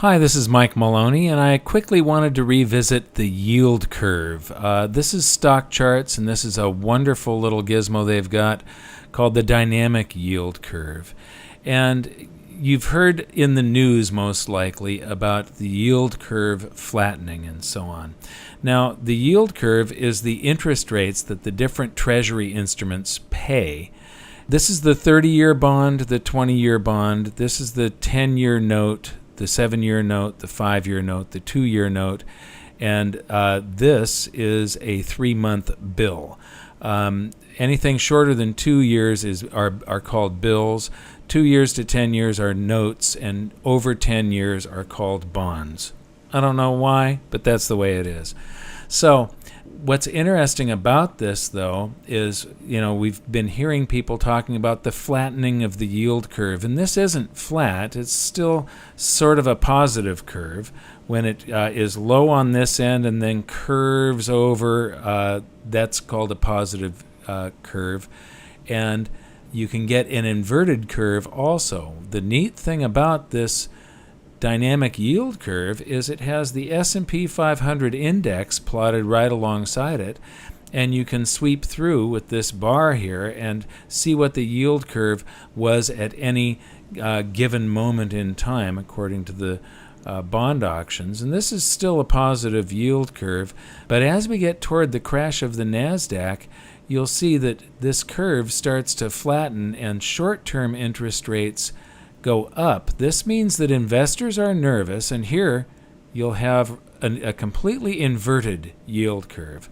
Hi, this is Mike Maloney, and I quickly wanted to revisit the yield curve. This is stock charts, and this is a wonderful little gizmo they've got called the dynamic yield curve. And you've heard in the news most likely about the yield curve flattening and so on. Now, the yield curve is the interest rates that the different treasury instruments pay. This is the 30-year bond, the 20-year bond. This is the 10-year note, the 7-year note, the 5-year note, the 2-year note, and this is a 3-month bill. Anything shorter than 2 years are called bills. 2 years to 10 years are notes, and over 10 years are called bonds. I don't know why, but that's the way it is. So what's interesting about this, though, is, we've been hearing people talking about the flattening of the yield curve, and this isn't flat. It's still sort of a positive curve. When it is low on this end and then curves over, that's called a positive curve. And you can get an inverted curve also. The neat thing about this dynamic yield curve is it has the S&P 500 index plotted right alongside it, and you can sweep through with this bar here and see what the yield curve was at any given moment in time according to the bond auctions. And this is still a positive yield curve, but as we get toward the crash of the NASDAQ, you'll see that this curve starts to flatten and short-term interest rates go up. This means that investors are nervous, and here you'll have a completely inverted yield curve.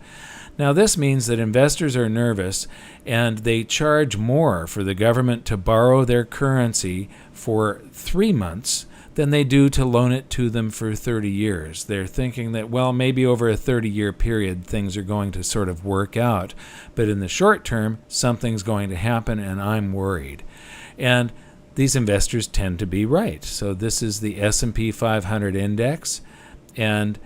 Now, this means that investors are nervous and they charge more for the government to borrow their currency for 3 months than they do to loan it to them for 30 years. They're thinking that, well, maybe over a 30-year period things are going to sort of work out, but in the short term something's going to happen and I'm worried. And these investors tend to be right. So this is the S&P 500 index, and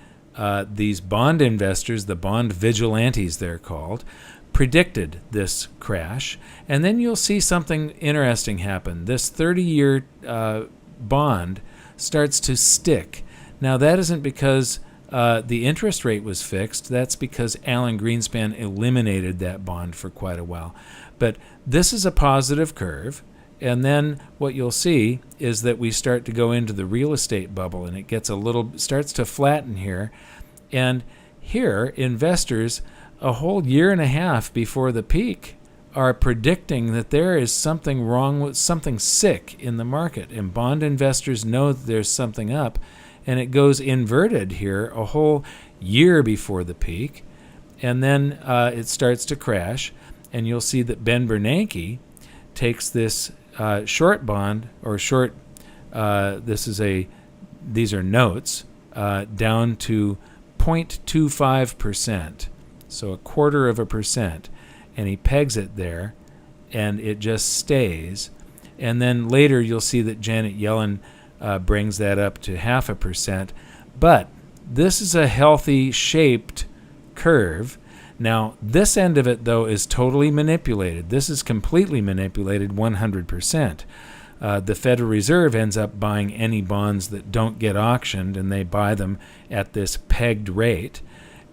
these bond investors, the bond vigilantes they're called, predicted this crash. And then you'll see something interesting happen. This 30-year bond starts to stick. Now, that isn't because the interest rate was fixed. That's because Alan Greenspan eliminated that bond for quite a while. But this is a positive curve. And then what you'll see is that we start to go into the real estate bubble, and it gets starts to flatten here. And here, investors, a whole year and a half before the peak, are predicting that there is something wrong with something sick in the market. And bond investors know that there's something up, and it goes inverted here a whole year before the peak. And then it starts to crash, and you'll see that Ben Bernanke takes this short bond, or short, these are notes, down to 0.25%, so 0.25%, and he pegs it there, and it just stays. And then later you'll see that Janet Yellen brings that up to 0.5%, but this is a healthy shaped curve. Now, this end of it, though, is totally manipulated. This is completely manipulated 100%. The Federal Reserve ends up buying any bonds that don't get auctioned, and they buy them at this pegged rate.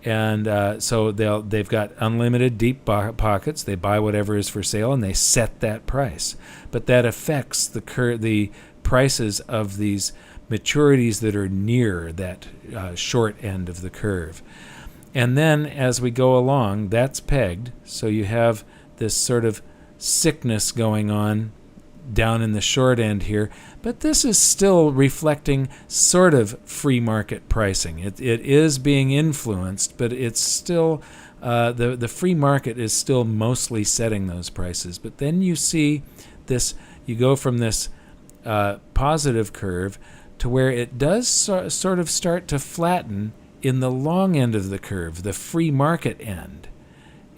And so they've got unlimited deep pockets. They buy whatever is for sale, and they set that price. But that affects the prices of these maturities that are near that short end of the curve. And then as we go along, that's pegged, so you have this sort of sickness going on down in the short end here. But this is still reflecting sort of free market pricing. It is being influenced, but it's still, the free market is still mostly setting those prices. But then you see this, you go from this positive curve to where it does sort of start to flatten in the long end of the curve, the free market end.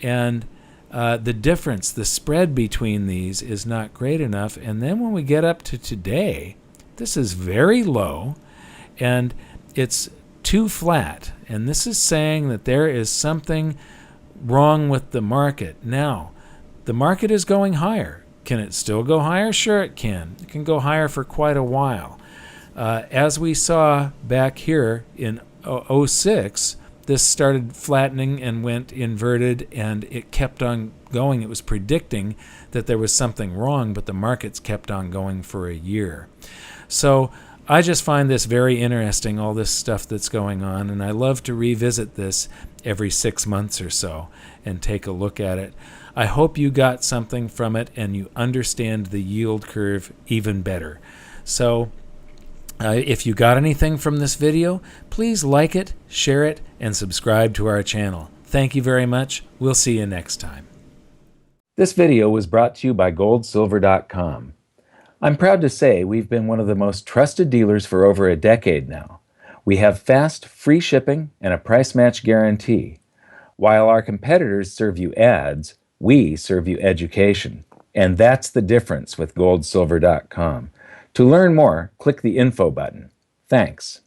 And the difference, the spread between these is not great enough. And then when we get up to today, this is very low, and it's too flat. And this is saying that there is something wrong with the market. Now, the market is going higher. Can it still go higher? Sure it can. It can go higher for quite a while. As we saw back here in '06, this started flattening and went inverted, and it kept on going. It was predicting that there was something wrong, but the markets kept on going for a year. So I just find this very interesting, all this stuff that's going on, and I love to revisit this every 6 months or so and take a look at it. I hope you got something from it and you understand the yield curve even better. So if you got anything from this video, please like it, share it, and subscribe to our channel. Thank you very much. We'll see you next time. This video was brought to you by goldsilver.com. I'm proud to say we've been one of the most trusted dealers for over a decade now. We have fast, free shipping and a price match guarantee. While our competitors serve you ads, we serve you education. And that's the difference with goldsilver.com. To learn more, click the info button. Thanks.